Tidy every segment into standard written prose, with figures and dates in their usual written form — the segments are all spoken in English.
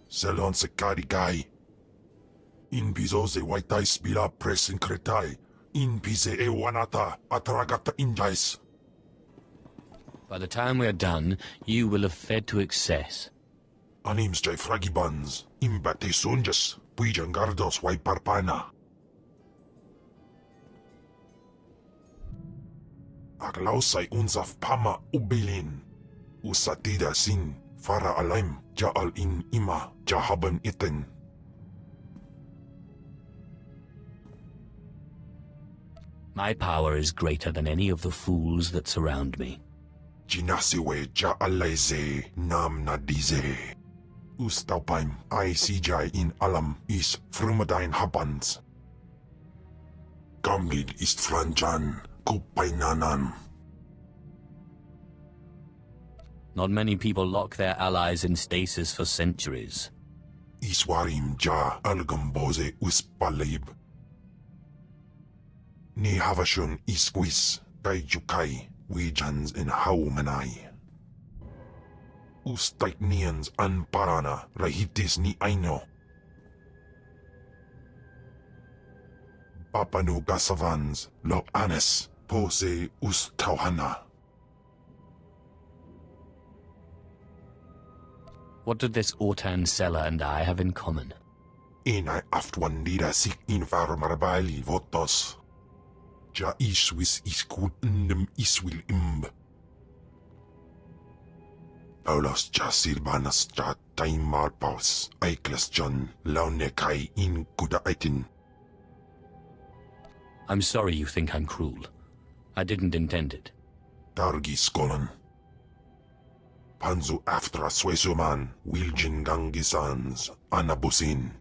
Selon se karigay. In piso se waitais bila presin kretai. In pise e wanata atragata injais. By the time we are done, you will have fed to excess. Anims jay fragibans. Imbate sunjas. Puijan gardos wai parpana. Aglausay unsaf pama ubilin. Usatida sin. Fara alaim. Jaal in ima. Jahaban iten. My power is greater than any of the fools that surround me. Jinasiwe jaalaize nam nadize. Ustaupaim ay sijay in alam is frumadain habans. Gamgid ist franjan kupainanan. Not many people lock their allies in stasis for centuries. Iswarim ja algamboze uspalib. Ni havashun isquis kaijukai wijans in haumanai. Ustaiknians anparana rahitis ni aino. Papanu gasavans lo anes pose ustauhana. What did this Ortan seller and I have in common? Inai aftwandida sik infarmarbali votos. Ja iswis iskut ndem iswil imb. Paulos ja silbanas ja taimarpaus aiklas John launekai in kudaitin. I'm sorry you think I'm cruel. I didn't intend it. Dargi skolan. Panzu aftra swesuman wiljin gangisans anabusin.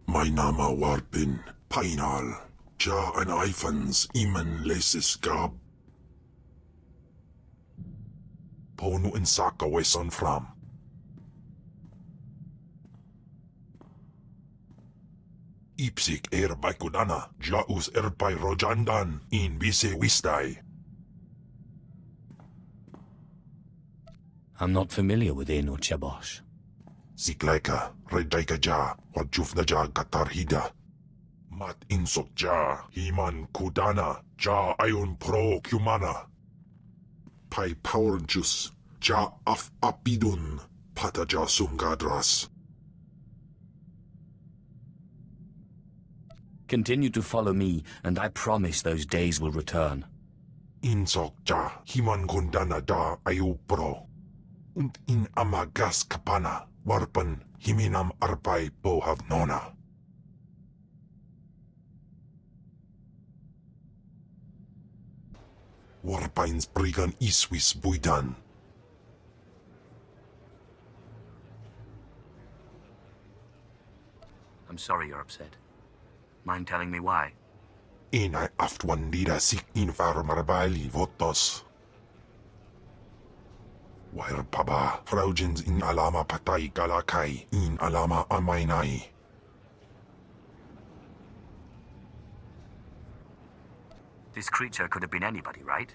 My nama warpin painal. Ja an eifans iman lesis gab. Ponu in saka weson fram. Ipsik erbay kudana, jaus erbay rojandan, in bise wisday. I'm not familiar with In or Chabosh. Siklaika, redaika ja, wajufna ja katarhida. Mat insok ja, himan kudana, ja ayun pro kumana. Pai power juice, ja af apidun, pata ja sungadras. Continue to follow me, and I promise those days will return. Insok ja, himan kundana da ayu pro. Und in amagas kapana, warpan himinam arpai bohavnona. Warpains brigan iswis buidan. I'm sorry you're upset. Mind telling me why? Inai aftwandida sik infarmarbali votos. Wire paba, fraujins in alama patay galakai, in alama amainai. This creature could have been anybody, right?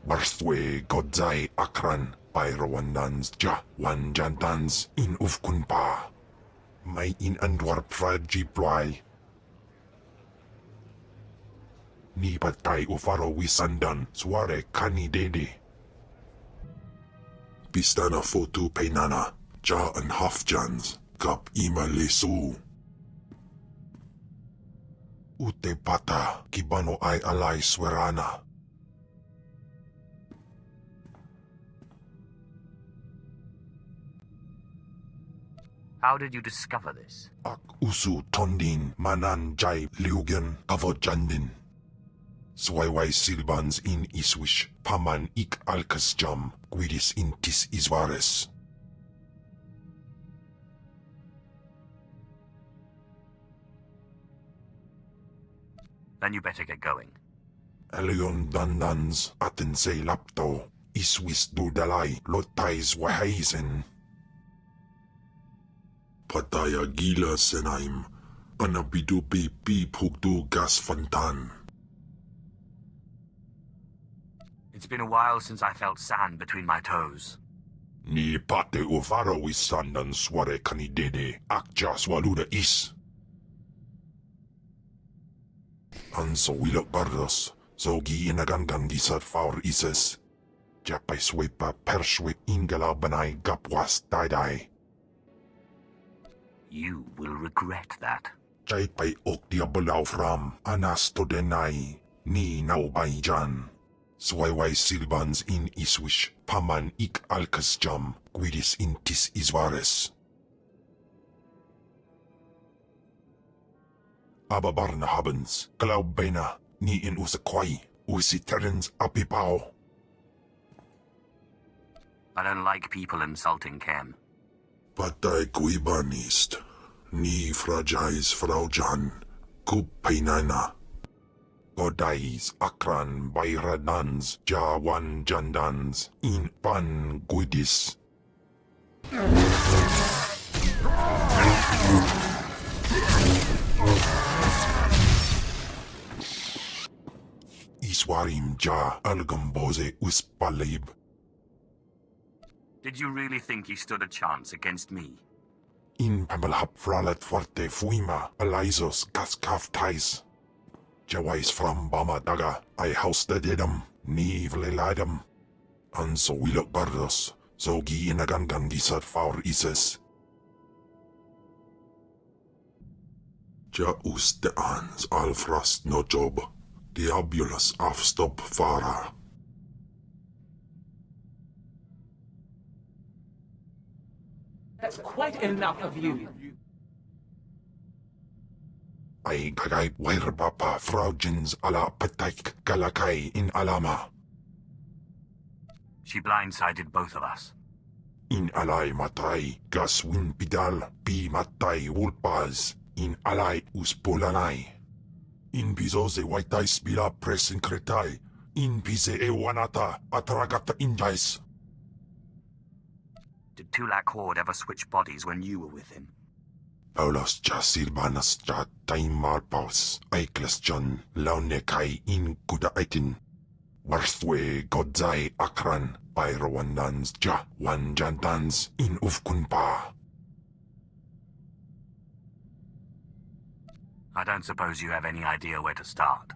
Warstwe godzai akran, pyrawandans ja wanjantans in ufkunpa. May in andwar fragiploy. Ni patay ufaro wisandan, sware kani dede. Pistana fotu peinana, ja an hafjans, kap ima lesu. Ute pata, kibano ay alay swerana. How did you discover this? Ak usu tondin manan jay liugan kavodjandin. Swayway silbans in iswish, paman ik alkas jam, guidis intis iswares. Then you better get going. Elion dandans atin se lapto, iswis dudalay lotais wahaisen. Pataya gila senaim, anabidu pi pugdu gas fantan. It's been a while since I felt sand between my toes. Ni pate uvaro wisandan sware kanidede akja swaluda is. Anso wilok bardos, zogi inagangan gisat faur ises. Japay swepa perswip ingala banay gapwas daidai. You will regret that. Jay pay ok diabolaw from anas to denay ni naubay jan. Swayway silbans in iswish paman ik alkas jam guidis intis iswares. Ababarna habens, glaubena ni in usakway, usiterens apipao. I don't like people insulting Khem. Patay kuibanist, ni fragais fraujan, kupainana. Godais akran bayradans jawan jandans in pan guidis. Iswarim ja algamboze uspalib. Did you really think he stood a chance against me? In pamalhap fralat forte fuima alaisos gaskaftais. Jawais from Bama Daga, I house the dedam, ni vleladam. Anso wilok bardos, zogi inagangan gisat faur ises. Ja uste ans alfrast no job, diabulus afstop fara. That's quite enough of you. Ay kagay wairbapa fraujins ala pataik galakay in alama. She blindsided both of us. In alay matay gas win pidal pi matay wulpaz in alay uspulanay. In bizo ze waitay spila presin kretay. In bize e wanata atragata injais. Did Tulak Horde ever switch bodies when you were with him? Paulos ja silbanas ja taimar paus aikles John laune kai in kudaitin. Warstwe godzai akran pyrawandans ja wanjantans in ufkunpa. I don't suppose you have any idea where to start.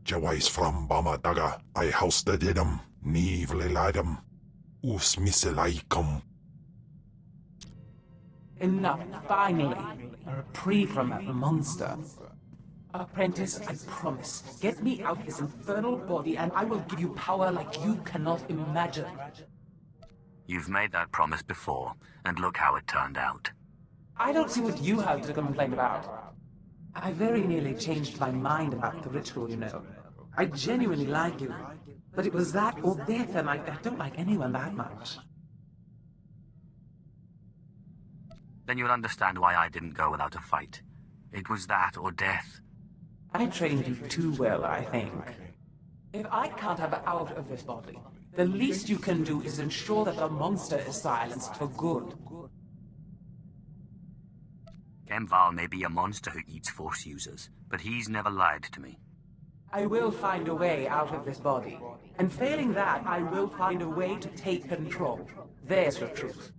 Jawais from Bama Daga, I house the dedam, ni vleladam. Us miselaikum. Enough, finally. A reprieve from that monster. Apprentice, I promise. Get me out of this infernal body and I will give you power like you cannot imagine. You've made that promise before, and look how it turned out. I don't see what you have to complain about. I very nearly changed my mind about the ritual, you know. I genuinely like you. But it was that or death, and I don't like anyone that much. Then you'll understand why I didn't go without a fight. It was that or death. I trained you too well, I think. If I can't have out of this body, the least you can do is ensure that the monster is silenced for good. Khem Val may be a monster who eats Force users, but he's never lied to me. I will find a way out of this body. And failing that, I will find a way to take control. There's the truth.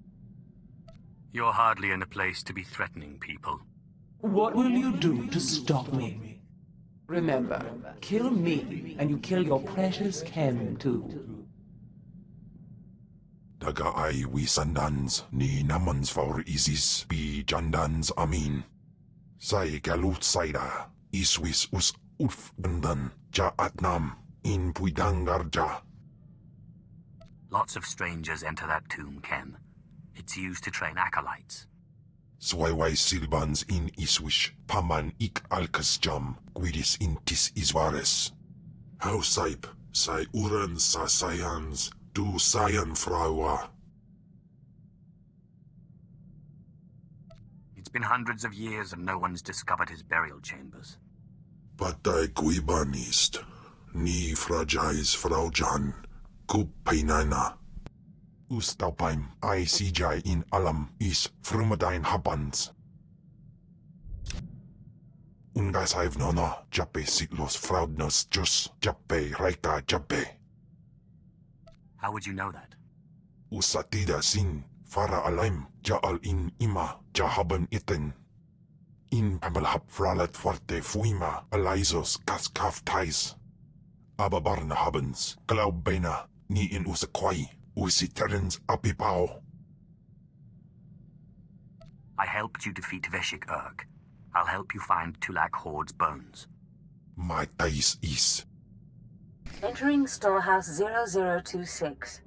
You're hardly in a place to be threatening people. What will you do to stop me? Remember, kill me, and you kill your precious Khem, too. Daga ay wisandans ni namans for isis pi jandans amin. Say galut saida, iswis us ulf bandan, ja atnam, in puidangarja. Lots of strangers enter that tomb, Khem. It's used to train acolytes. Swayway silbans in iswish, paman ik alkas jam, guidis intis iswares. How saip, say uren sa sayans, du sayan fraua. It's been hundreds of years and no one's discovered his burial chambers. Patay kuibanist, ni fragais fraujan, kupainana. Ustapaim, I CJ in alam is frumadine habans. Ungasaiv nono, jape sitlos fraudnos jus, jape raika jape. How would you know that? Usatida sin, fara alaim, jaal in ima, jahaban iten. In pamalhap fralet forte fuima, alizos kaskaf tais. Ababarna habens, glaubena, ni in usakwai, usiterens apipao. I helped you defeat Veshik Urg. I'll help you find Tulak Horde's bones. My tais is. Entering Storehouse 0026.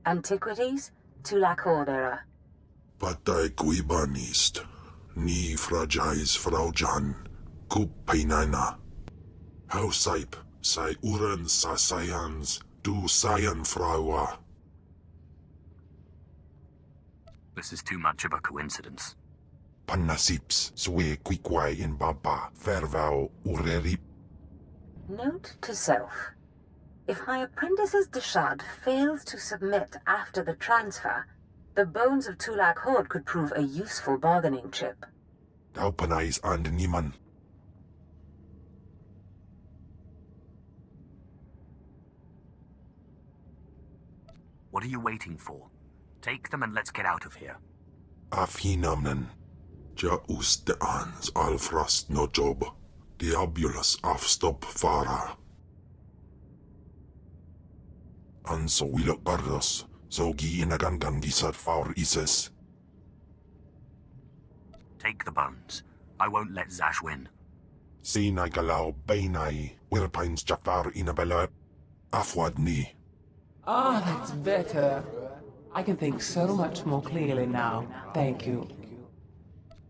Antiquities, Tulak Horde era. Patay guibanist, ni fragais fraujan, kupainana. Hausaip, sai uren sa sayans, du sayan fraua. This is too much of a coincidence. Panasips, swe quiquai in baba, fervao urerip. Note to self. If my apprentice's Deshad fails to submit after the transfer, the bones of Tulak Horde could prove a useful bargaining chip. Daupanais and niman. What are you waiting for? Take them and let's get out of here. Afhinamnen. Ja usteans alfrast no job. Diabulus afstop fara. Anso wilok bardos. Zogi inagangan gisat faur ises. Take the bones. I won't let Zash win. Sinai galao bainai. Wirpines jafar inabella. Afwad ni. Ah, that's better. I can think so much more clearly now. Thank you.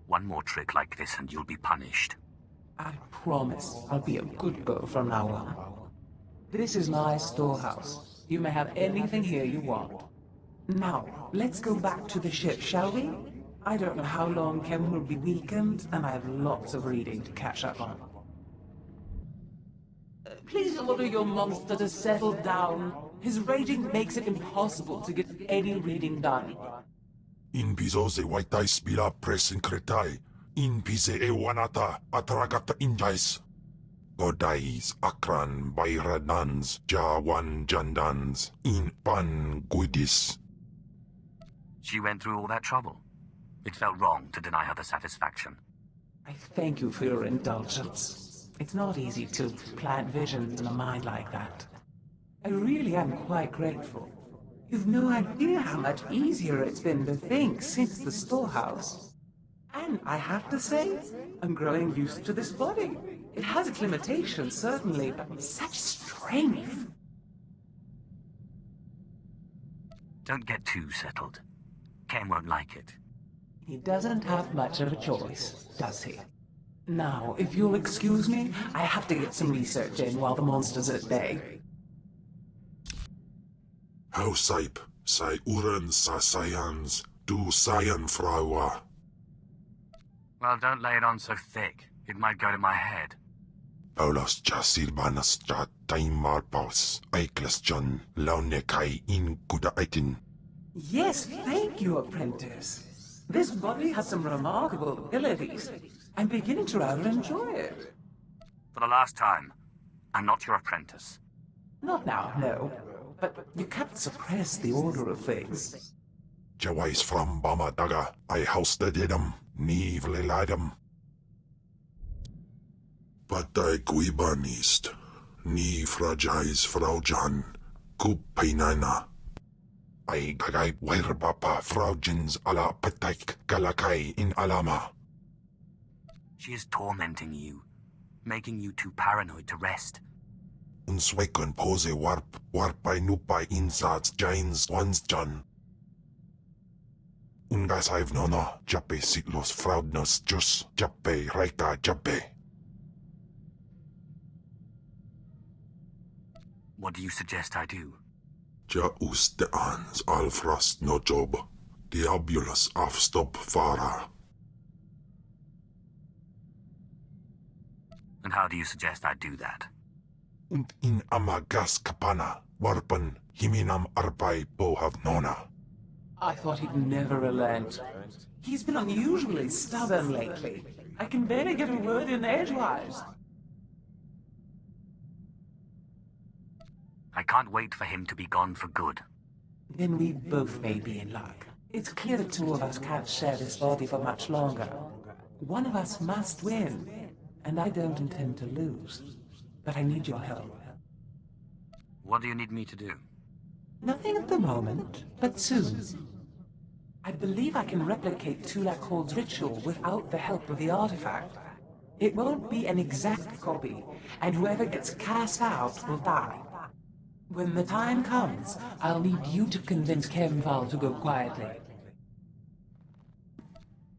One more trick like this and you'll be punished. I promise I'll be a good girl from now on. This is my storehouse. You may have anything here you want. Now, let's go back to the ship, shall we? I don't know how long Khem will be weakened, and I have lots of reading to catch up on. Please order your monster to settle down. His raging makes it impossible to get any reading done. In piso se waitai spila presin kretai. In pise e wanata atragata injais. Godais akran bayradans jawan jandans in pan guidis. She went through all that trouble. It felt wrong to deny her the satisfaction. I thank you for your indulgence. It's not easy to plant visions in a mind like that. I really am quite grateful. You've no idea how much easier it's been to think since the storehouse. And I have to say, I'm growing used to this body. It has its limitations, certainly, but such strength. Don't get too settled. Ken won't like it. He doesn't have much of a choice, does he? Now, if you'll excuse me, I have to get some research in while the monster's at bay. Hausaip, sai uren sa sayans, du sayan fraua. Well, don't lay it on so thick. It might go to my head. Paulos ja silbanas ja taimar paus, aikles John, launekai in kudaitin. Yes, thank you, apprentice. This body has some remarkable abilities. I'm beginning to rather enjoy it. For the last time, I'm not your apprentice. Not now, no. But you can't suppress the order of things. Jawais from Bama Daga, I housted idem, ni vlelidem. Patai guibanist, ni fragais fraujan, kupainana. I gagay wirbapa fraujins ala pataik galakai in alama. She is tormenting you, making you too paranoid to rest. Unswekon pose warpai nupai insats jains ones jan. Ungas I've nono, jape sitlos fraudnos jus, jape raika jape. What do you suggest I do? Ja usteans alfrast no job, diabulus afstop fara. And how do you suggest I do that? Und in amagas kapana, warpan himinam arpai bohav nona. I thought he'd never relent. He's been unusually stubborn lately. I can barely get a word in edgewise. I can't wait for him to be gone for good. Then we both may be in luck. It's clear the two of us can't share this body for much longer. One of us must win, and I don't intend to lose. But I need your help. What do you need me to do? Nothing at the moment, but soon. I believe I can replicate Tulak Hold's ritual without the help of the artifact. It won't be an exact copy, and whoever gets cast out will die. When the time comes, I'll need you to convince Khem Val to go quietly.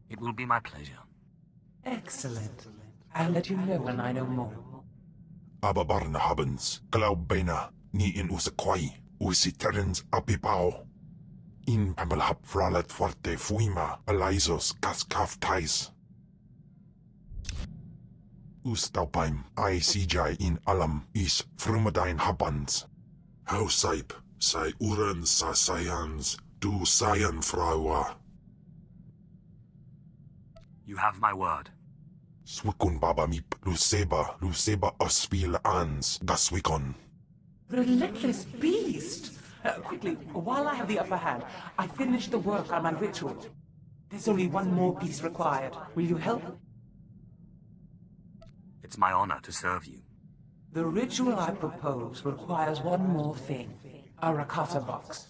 It will be my pleasure. Excellent. I'll let you know when I know more. Ababarna habens, glaubena, ni in usakwai, usiterens apipao. In pamalhap fralet forte fuima, alizos kaskaftais. Ustaupaim, I CJ in alam, is frumadine habans. Hausaip, sai uren sa sayans, du sayan fraua. You have my word. Swikun baba mip, Luceba osvil ans, gaswikon. Relentless beast! Quickly, while I have the upper hand, I finished the work on my ritual. There's only one more piece required. Will you help? It's my honor to serve you. The ritual I propose requires one more thing. A Rakata box.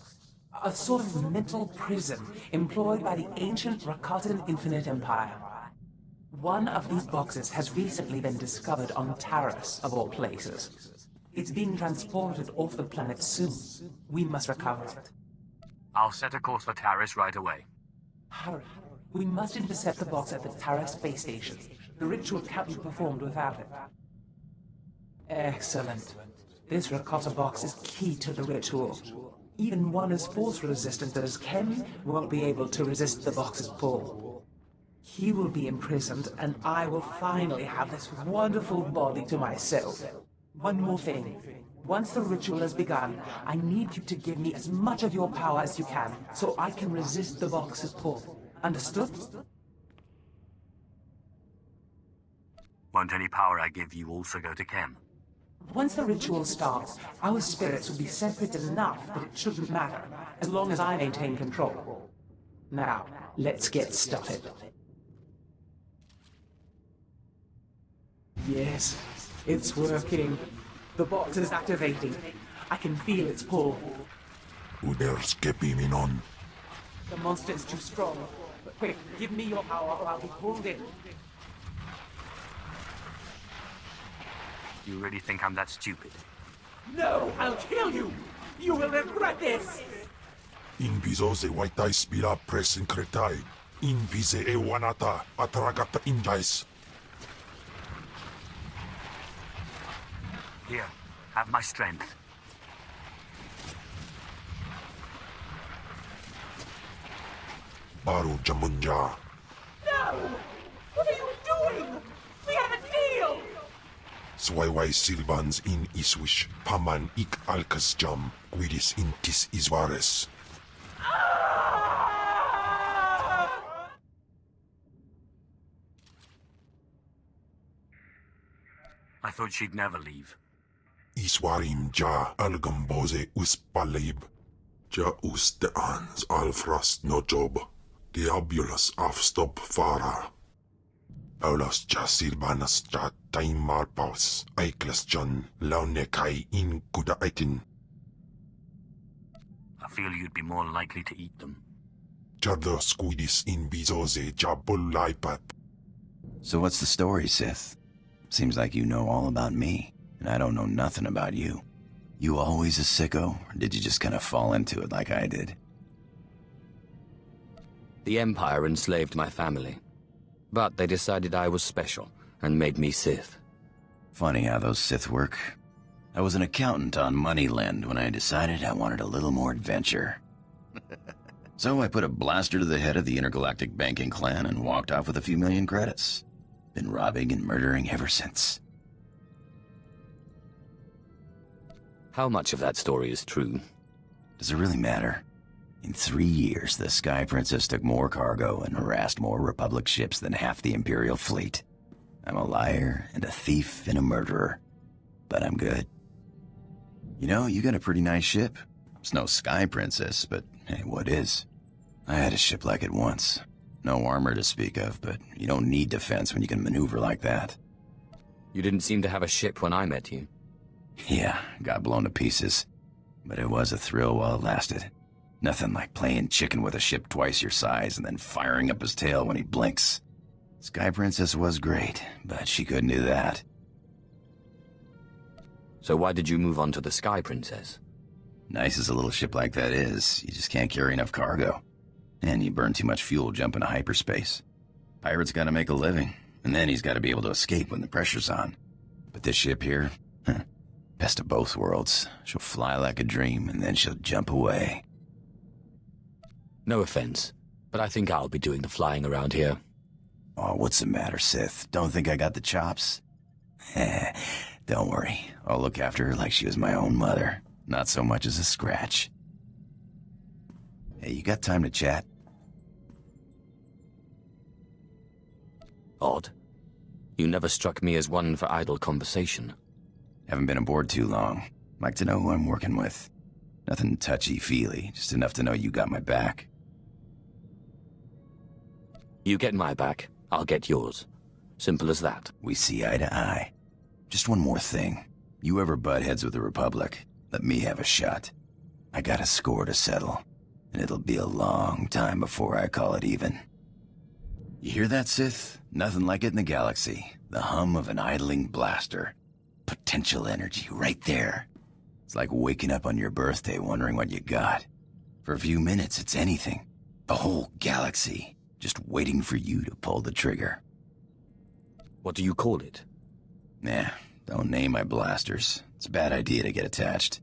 A sort of mental prison employed by the ancient Rakatan Infinite Empire. One of these boxes has recently been discovered on Taros, of all places. It's being transported off the planet soon. We must recover it. I'll set a course for Taris right away. Hurry. We must intercept the box at the Taros space station. The ritual can't be performed without it. Excellent. This Rakata box is key to the ritual. Even one as force-resistant as Khem won't be able to resist the box's pull. He will be imprisoned, and I will finally have this wonderful body to myself. One more thing. Once the ritual has begun, I need you to give me as much of your power as you can, so I can resist the box's pull. Understood? Won't any power I give you also go to Khem? Once the ritual starts, our spirits will be separate enough that it shouldn't matter, as long as I maintain control. Now, let's get started. Yes, it's working. The box is activating. I can feel its pull. Uderskepiminon. The monster is too strong. But quick, give me your power or I'll be pulled in. You really think I'm that stupid? No, I'll kill you! You will regret this! In bizose waitai spila presin kretai. In bize e wanata atragata injais. Here, have my strength. Baru jamunja. No! What are you doing? We have a deal! Swayway silbans in iswish, paman ik alkas jam, guidis intis isvares. I thought she'd never leave. Iswarim ja algamboze uspalib. Ja uste ans alfrast no job. Diabulus afstop fara. Paulos ja silbanas ja taimar paus. Aiklas John laune kai in kuda aitin. I feel you'd be more likely to eat them. Jardo squidis in bizoze ja bullaipat. So what's the story, Sith? Seems like you know all about me, and I don't know nothing about you. You always a sicko, or did you just kind of fall into it like I did? The Empire enslaved my family, but they decided I was special and made me Sith. Funny how those Sith work. I was an accountant on Moneyland when I decided I wanted a little more adventure. So I put a blaster to the head of the intergalactic banking clan and walked off with a few million credits. Been robbing and murdering ever since. How much of that story is true? Does it really matter? In 3 years, the Sky Princess took more cargo and harassed more Republic ships than half the Imperial fleet. I'm a liar and a thief and a murderer. But I'm good. You know, you got a pretty nice ship. It's no Sky Princess, but hey, what is? I had a ship like it once. No armor to speak of, but you don't need defense when you can maneuver like that. You didn't seem to have a ship when I met you. Yeah, got blown to pieces. But it was a thrill while it lasted. Nothing like playing chicken with a ship twice your size and then firing up his tail when he blinks. Sky Princess was great, but she couldn't do that. So why did you move on to the Sky Princess? Nice as a little ship like that is, you just can't carry enough cargo. And you burn too much fuel jumping to hyperspace. Pirate's gotta make a living, and then he's gotta be able to escape when the pressure's on. But this ship here, best of both worlds. She'll fly like a dream, and then she'll jump away. No offense, but I think I'll be doing the flying around here. Oh, what's the matter, Sith? Don't think I got the chops? Don't worry, I'll look after her like she was my own mother. Not so much as a scratch. Hey, you got time to chat? Odd. You never struck me as one for idle conversation. Haven't been aboard too long. Like to know who I'm working with. Nothing touchy-feely, just enough to know you got my back. You get my back, I'll get yours. Simple as that. We see eye to eye. Just one more thing. You ever butt heads with the Republic, let me have a shot. I got a score to settle, and it'll be a long time before I call it even. You hear that, Sith? Nothing like it in the galaxy. The hum of an idling blaster. Potential energy right there. It's like waking up on your birthday wondering what you got. For a few minutes, it's anything. The whole galaxy, just waiting for you to pull the trigger. What do you call it? Nah, don't name my blasters. It's a bad idea to get attached.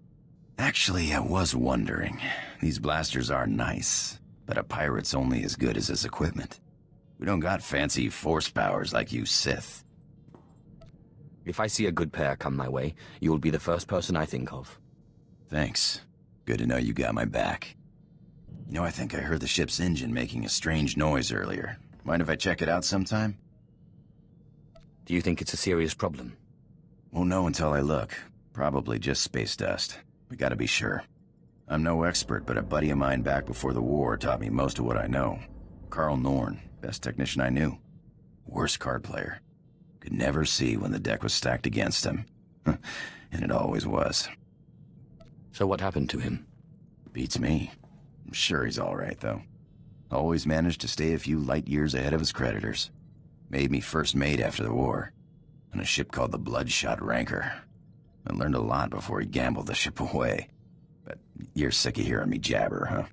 Actually, I was wondering. These blasters are nice, but a pirate's only as good as his equipment. We don't got fancy force powers like you Sith. If I see a good pair come my way, you'll be the first person I think of. Thanks. Good to know you got my back. You know, I think I heard the ship's engine making a strange noise earlier. Mind if I check it out sometime? Do you think it's a serious problem? Won't know until I look. Probably just space dust. We gotta be sure. I'm no expert, but a buddy of mine back before the war taught me most of what I know. Carl Norn, best technician I knew. Worst card player. Could never see when the deck was stacked against him. And it always was. So what happened to him? Beats me. I'm sure he's alright, though. Always managed to stay a few light years ahead of his creditors. Made me first mate after the war, on a ship called the Bloodshot Ranker. I learned a lot before he gambled the ship away. But you're sick of hearing me jabber,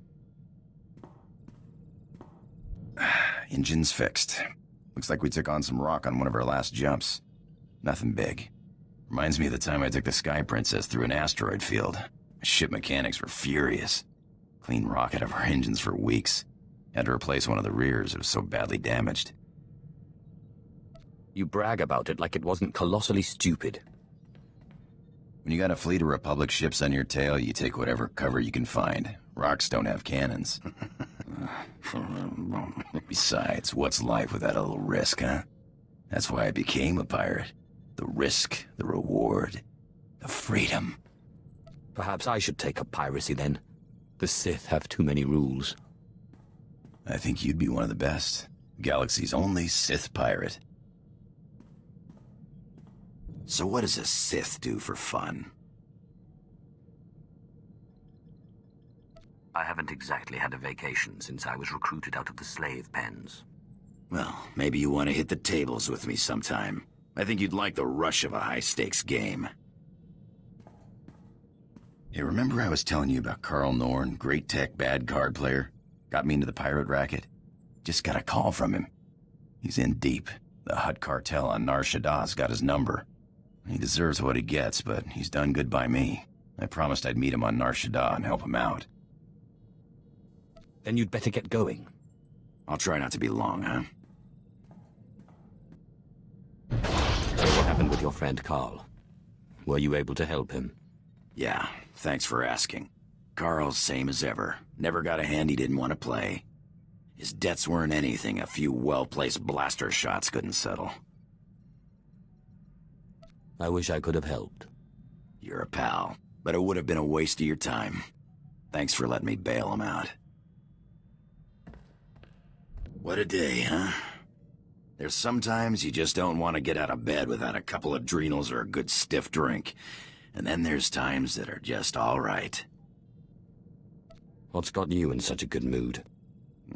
huh? Engine's fixed. Looks like we took on some rock on one of our last jumps. Nothing big. Reminds me of the time I took the Sky Princess through an asteroid field. Ship mechanics were furious. Cleaned rock out of our engines for weeks. Had to replace one of the rears, it was so badly damaged. You brag about it like it wasn't colossally stupid. When you got a fleet of Republic ships on your tail, you take whatever cover you can find. Rocks don't have cannons. Besides, what's life without a little risk, huh? That's why I became a pirate. The risk, the reward, the freedom. Perhaps I should take up piracy then. The Sith have too many rules. I think you'd be one of the best. Galaxy's only Sith pirate. So what does a Sith do for fun? I haven't exactly had a vacation since I was recruited out of the slave pens. Well, maybe you want to hit the tables with me sometime. I think you'd like the rush of a high-stakes game. Hey, remember I was telling you about Carl Norn, great tech, bad card player? Got me into the pirate racket? Just got a call from him. He's in deep. The Hutt cartel on Nar Shaddah's got his number. He deserves what he gets, but he's done good by me. I promised I'd meet him on Nar Shaddaa and help him out. Then you'd better get going. I'll try not to be long, huh? So what happened with your friend Carl? Were you able to help him? Yeah, thanks for asking. Carl's same as ever. Never got a hand he didn't want to play. His debts weren't anything a few well-placed blaster shots couldn't settle. I wish I could have helped. You're a pal, but it would have been a waste of your time. Thanks for letting me bail him out. What a day, huh? There's sometimes you just don't want to get out of bed without a couple adrenals or a good stiff drink. And then there's times that are just all right. What's got you in such a good mood?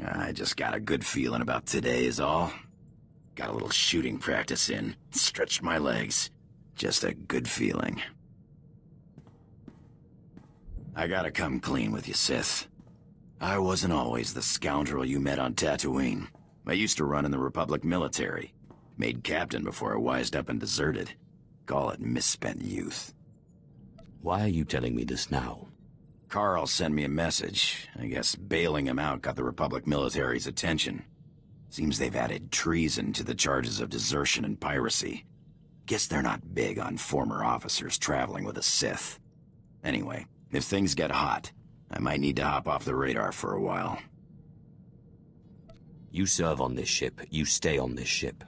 I just got a good feeling about today is all. Got a little shooting practice in. Stretched my legs. Just a good feeling. I gotta come clean with you, Sith. I wasn't always the scoundrel you met on Tatooine. I used to run in the Republic military. Made captain before I wised up and deserted. Call it misspent youth. Why are you telling me this now? Carl sent me a message. I guess bailing him out got the Republic military's attention. Seems they've added treason to the charges of desertion and piracy. Guess they're not big on former officers traveling with a Sith. Anyway, if things get hot, I might need to hop off the radar for a while. You serve on this ship. You stay on this ship.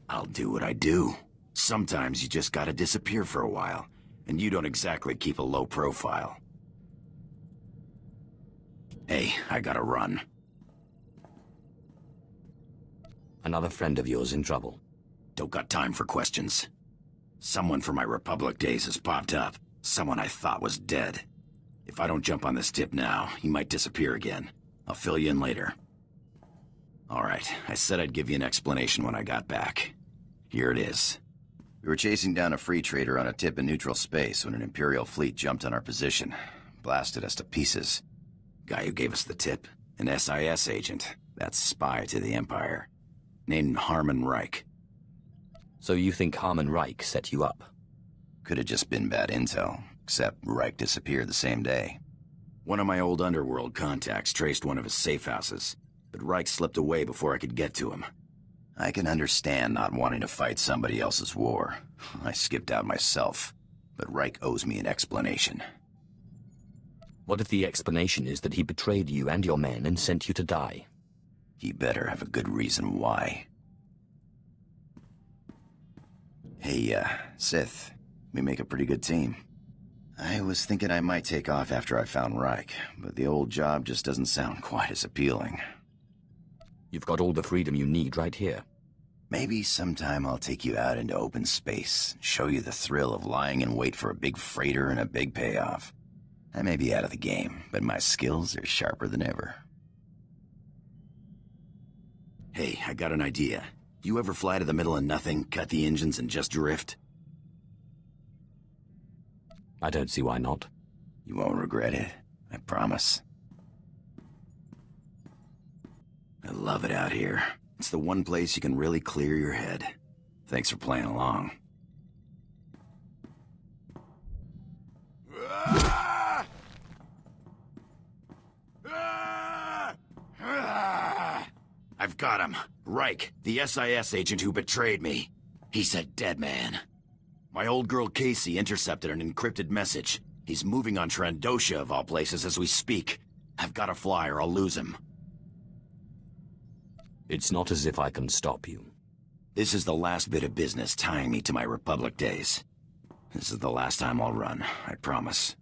I'll do what I do. Sometimes you just gotta disappear for a while, and you don't exactly keep a low profile. Hey, I gotta run. Another friend of yours in trouble. Don't got time for questions. Someone from my Republic days has popped up. Someone I thought was dead. If I don't jump on this tip now, he might disappear again. I'll fill you in later. Alright, I said I'd give you an explanation when I got back. Here it is. We were chasing down a free trader on a tip in neutral space when an Imperial fleet jumped on our position. Blasted us to pieces. Guy who gave us the tip, an SIS agent. That's spy to the Empire. Named Harmon Reich. So you think Harmon Reich set you up? Could have just been bad intel, except Reich disappeared the same day. One of my old underworld contacts traced one of his safe houses, but Reich slipped away before I could get to him. I can understand not wanting to fight somebody else's war. I skipped out myself, but Reich owes me an explanation. What if the explanation is that he betrayed you and your men and sent you to die? He better have a good reason why. Hey, Sith. We make a pretty good team. I was thinking I might take off after I found Reich, but the old job just doesn't sound quite as appealing. You've got all the freedom you need right here. Maybe sometime I'll take you out into open space, show you the thrill of lying in wait for a big freighter and a big payoff. I may be out of the game, but my skills are sharper than ever. Hey, I got an idea. You ever fly to the middle of nothing, cut the engines, and just drift? I don't see why not. You won't regret it, I promise. I love it out here. It's the one place you can really clear your head. Thanks for playing along. I've got him. Reich, the SIS agent who betrayed me. He's a dead man. My old girl Casey intercepted an encrypted message. He's moving on Trandosha of all places as we speak. I've got to fly or I'll lose him. It's not as if I can stop you. This is the last bit of business tying me to my Republic days. This is the last time I'll run, I promise.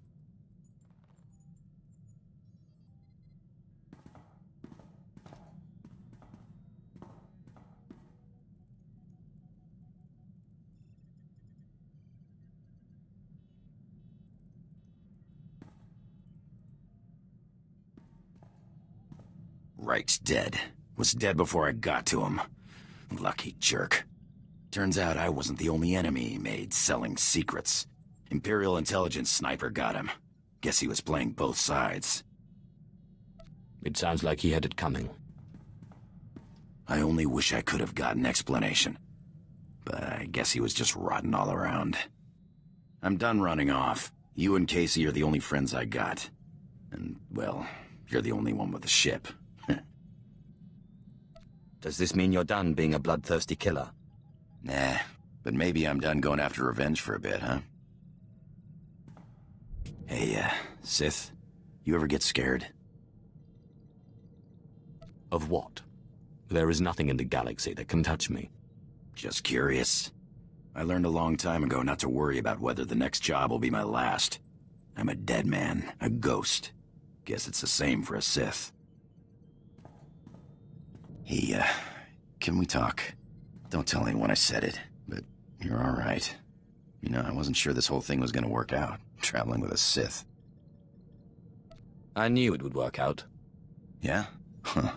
Reich's dead. Was dead before I got to him. Lucky jerk. Turns out I wasn't the only enemy he made selling secrets. Imperial intelligence sniper got him. Guess he was playing both sides. It sounds like he had it coming. I only wish I could have got an explanation. But I guess he was just rotten all around. I'm done running off. You and Casey are the only friends I got. And, well, you're the only one with a ship. Does this mean you're done being a bloodthirsty killer? Nah, but maybe I'm done going after revenge for a bit, huh? Hey, Sith, you ever get scared? Of what? There is nothing in the galaxy that can touch me. Just curious. I learned a long time ago not to worry about whether the next job will be my last. I'm a dead man, a ghost. Guess it's the same for a Sith. Hey, can we talk? Don't tell anyone I said it, but you're alright. You know, I wasn't sure this whole thing was gonna work out, traveling with a Sith. I knew it would work out. Yeah? Huh.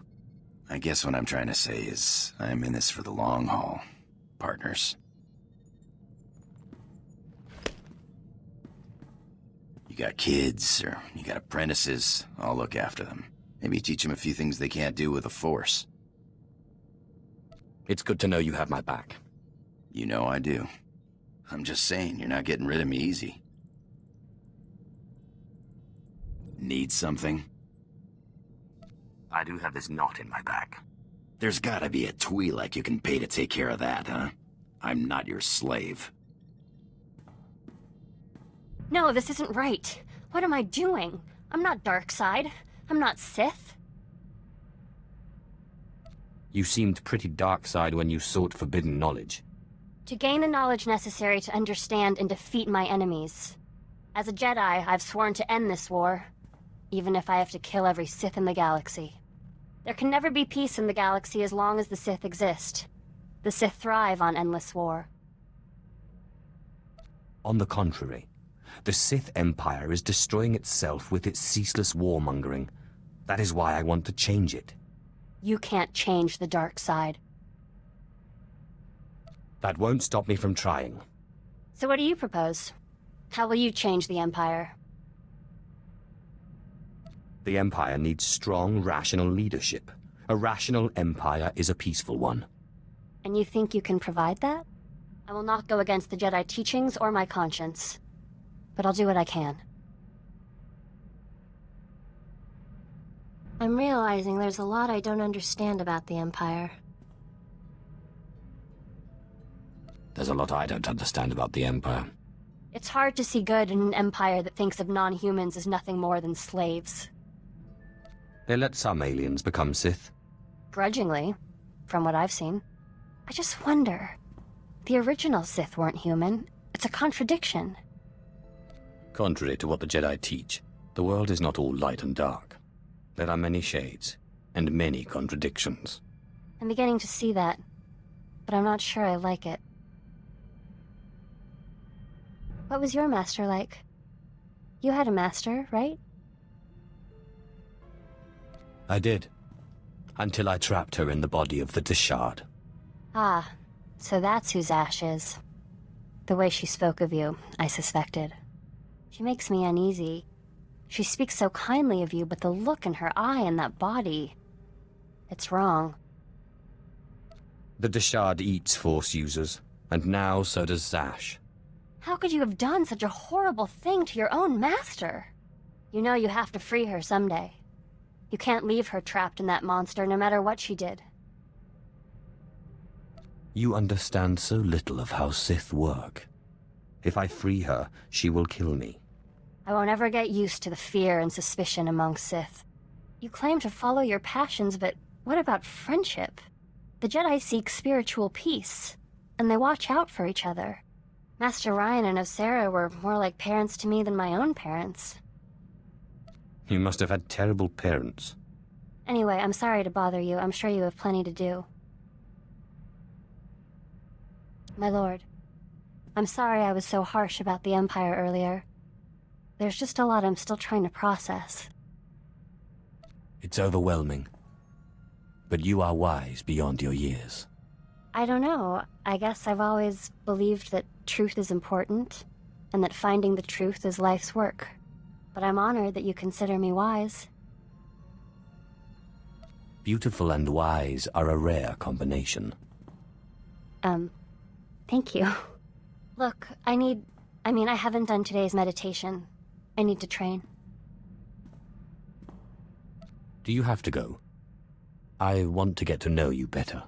I guess what I'm trying to say is, I'm in this for the long haul. Partners. You got kids, or you got apprentices, I'll look after them. Maybe teach them a few things they can't do with the Force. It's good to know you have my back. You know I do. I'm just saying, you're not getting rid of me easy. Need something? I do have this knot in my back. There's gotta be a Twi'lek you can pay to take care of that, huh? I'm not your slave. No, this isn't right. What am I doing? I'm not dark side. I'm not Sith. You seemed pretty dark side when you sought forbidden knowledge. To gain the knowledge necessary to understand and defeat my enemies. As a Jedi, I've sworn to end this war, even if I have to kill every Sith in the galaxy. There can never be peace in the galaxy as long as the Sith exist. The Sith thrive on endless war. On the contrary, the Sith Empire is destroying itself with its ceaseless warmongering. That is why I want to change it. You can't change the dark side. That won't stop me from trying. So what do you propose? How will you change the Empire? The Empire needs strong, rational leadership. A rational Empire is a peaceful one. And you think you can provide that? I will not go against the Jedi teachings or my conscience. But I'll do what I can. I'm realizing there's a lot I don't understand about the Empire. There's a lot I don't understand about the Empire. It's hard to see good in an empire that thinks of non-humans as nothing more than slaves. They let some aliens become Sith. Grudgingly, from what I've seen. I just wonder. The original Sith weren't human. It's a contradiction. Contrary to what the Jedi teach, the world is not all light and dark. There are many shades, and many contradictions. I'm beginning to see that, but I'm not sure I like it. What was your master like? You had a master, right? I did. Until I trapped her in the body of the Dishard. Ah, so that's whose Ash is. The way she spoke of you, I suspected. She makes me uneasy. She speaks so kindly of you, but the look in her eye and that body... It's wrong. The Dishard eats Force users, and now so does Zash. How could you have done such a horrible thing to your own master? You know you have to free her someday. You can't leave her trapped in that monster no matter what she did. You understand so little of how Sith work. If I free her, she will kill me. I won't ever get used to the fear and suspicion among Sith. You claim to follow your passions, but what about friendship? The Jedi seek spiritual peace, and they watch out for each other. Master Ryan and Osera were more like parents to me than my own parents. You must have had terrible parents. Anyway, I'm sorry to bother you. I'm sure you have plenty to do. My lord, I'm sorry I was so harsh about the Empire earlier. There's just a lot I'm still trying to process. It's overwhelming. But you are wise beyond your years. I don't know. I guess I've always believed that truth is important, and that finding the truth is life's work. But I'm honored that you consider me wise. Beautiful and wise are a rare combination. Thank you. Look, I haven't done today's meditation. I need to train. Do you have to go? I want to get to know you better.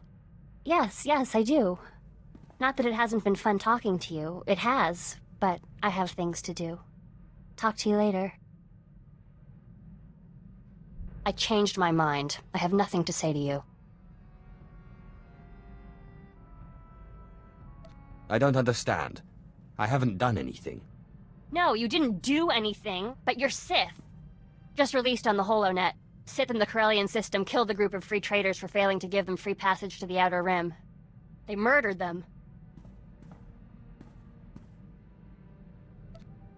Yes, I do. Not that it hasn't been fun talking to you. It has, but I have things to do. Talk to you later. I changed my mind. I have nothing to say to you. I don't understand. I haven't done anything. No, you didn't do anything, but you're Sith. Just released on the HoloNet. Sith in the Corellian system killed a group of free traders for failing to give them free passage to the Outer Rim. They murdered them.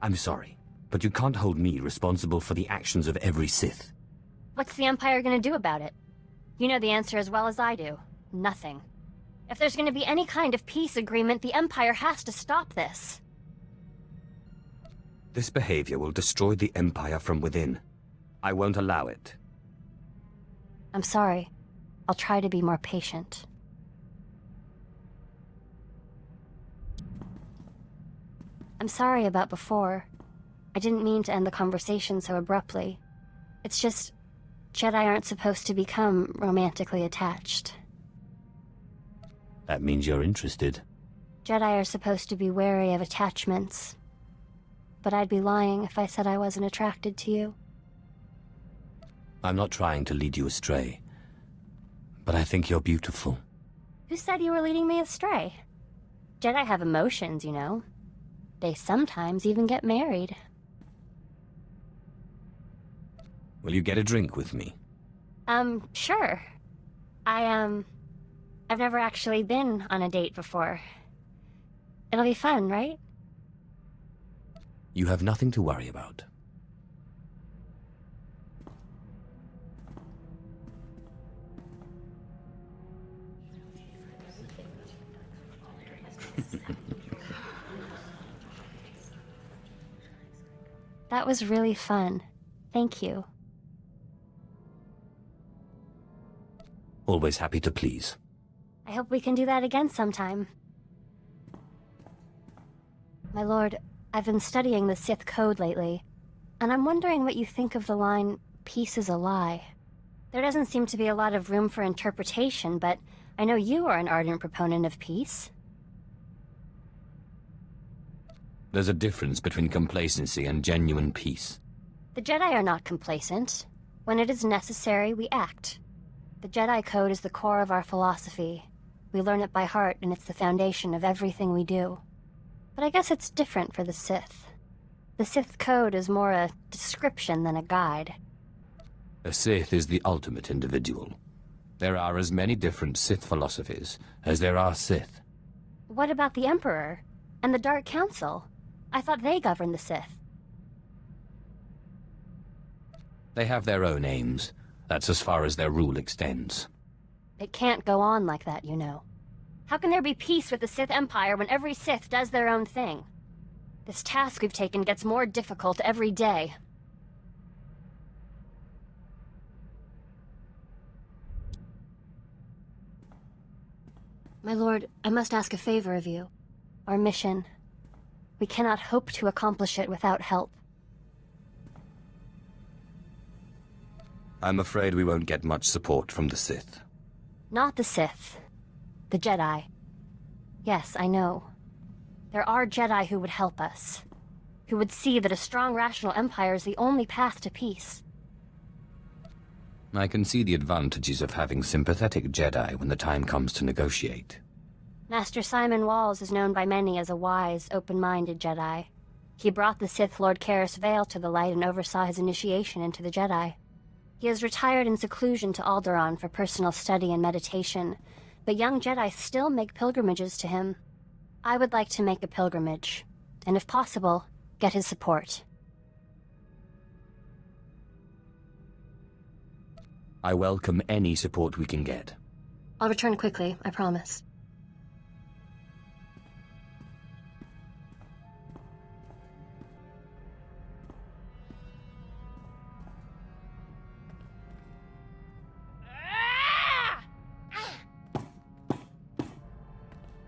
I'm sorry, but you can't hold me responsible for the actions of every Sith. What's the Empire gonna do about it? You know the answer as well as I do. Nothing. If there's gonna be any kind of peace agreement, the Empire has to stop this. This behavior will destroy the Empire from within. I won't allow it. I'm sorry. I'll try to be more patient. I'm sorry about before. I didn't mean to end the conversation so abruptly. It's just, Jedi aren't supposed to become romantically attached. That means you're interested. Jedi are supposed to be wary of attachments. But I'd be lying if I said I wasn't attracted to you. I'm not trying to lead you astray, but I think you're beautiful. Who said you were leading me astray? Jedi have emotions, you know. They sometimes even get married. Will you get a drink with me? Sure. I've never actually been on a date before. It'll be fun, right? You have nothing to worry about. That was really fun. Thank you. Always happy to please. I hope we can do that again sometime. My lord, I've been studying the Sith code lately, and I'm wondering what you think of the line, "Peace is a lie." There doesn't seem to be a lot of room for interpretation, but I know you are an ardent proponent of peace. There's a difference between complacency and genuine peace. The Jedi are not complacent. When it is necessary, we act. The Jedi Code is the core of our philosophy. We learn it by heart, and it's the foundation of everything we do. But I guess it's different for the Sith. The Sith Code is more a description than a guide. A Sith is the ultimate individual. There are as many different Sith philosophies as there are Sith. What about the Emperor? And the Dark Council? I thought they governed the Sith. They have their own aims. That's as far as their rule extends. It can't go on like that, you know. How can there be peace with the Sith Empire when every Sith does their own thing? This task we've taken gets more difficult every day. My lord, I must ask a favor of you. Our mission. We cannot hope to accomplish it without help. I'm afraid we won't get much support from the Sith. Not the Sith. The Jedi. Yes, I know. There are Jedi who would help us. Who would see that a strong, rational empire is the only path to peace. I can see the advantages of having sympathetic Jedi when the time comes to negotiate. Master Simon Walls is known by many as a wise, open-minded Jedi. He brought the Sith Lord Karis Vale to the light and oversaw his initiation into the Jedi. He has retired in seclusion to Alderaan for personal study and meditation, but young Jedi still make pilgrimages to him. I would like to make a pilgrimage, and if possible, get his support. I welcome any support we can get. I'll return quickly, I promise.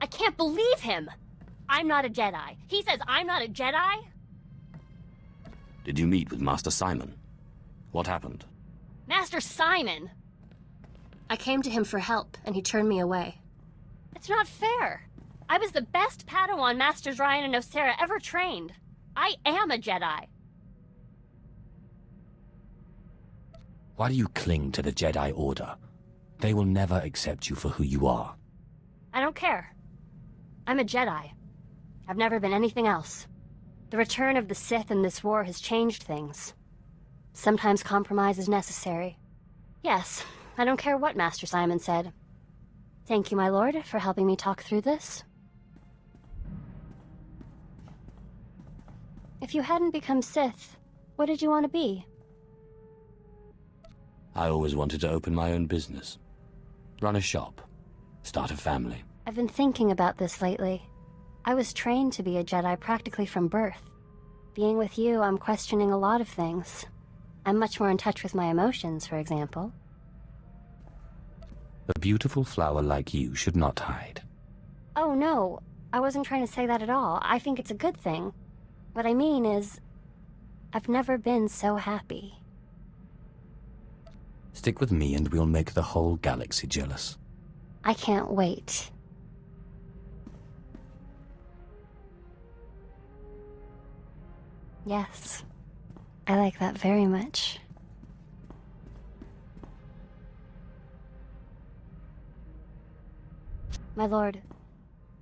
I can't believe him! I'm not a Jedi. He says I'm not a Jedi? Did you meet with Master Simon? What happened? Master Simon! I came to him for help, and he turned me away. It's not fair. I was the best Padawan Masters Ryan and Osera ever trained. I am a Jedi. Why do you cling to the Jedi Order? They will never accept you for who you are. I don't care. I'm a Jedi. I've never been anything else. The return of the Sith in this war has changed things. Sometimes compromise is necessary. Yes, I don't care what Master Simon said. Thank you, my lord, for helping me talk through this. If you hadn't become Sith, what did you want to be? I always wanted to open my own business. Run a shop. Start a family. I've been thinking about this lately. I was trained to be a Jedi practically from birth. Being with you, I'm questioning a lot of things. I'm much more in touch with my emotions, for example. A beautiful flower like you should not hide. Oh, no. I wasn't trying to say that at all. I think it's a good thing. What I mean is, I've never been so happy. Stick with me and we'll make the whole galaxy jealous. I can't wait. Yes, I like that very much. My lord,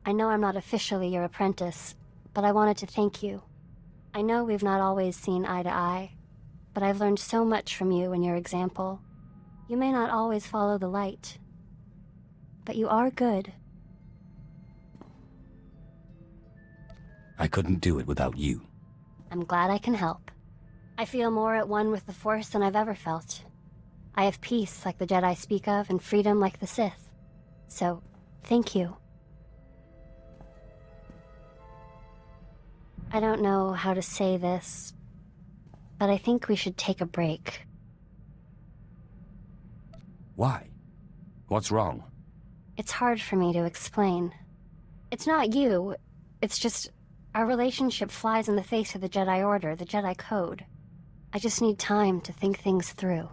I know I'm not officially your apprentice, but I wanted to thank you. I know we've not always seen eye to eye, but I've learned so much from you and your example. You may not always follow the light, but you are good. I couldn't do it without you. I'm glad I can help. I feel more at one with the Force than I've ever felt. I have peace like the Jedi speak of, and freedom like the Sith. So, thank you. I don't know how to say this, but I think we should take a break. Why? What's wrong? It's hard for me to explain. It's not you, it's just our relationship flies in the face of the Jedi Order, the Jedi Code. I just need time to think things through.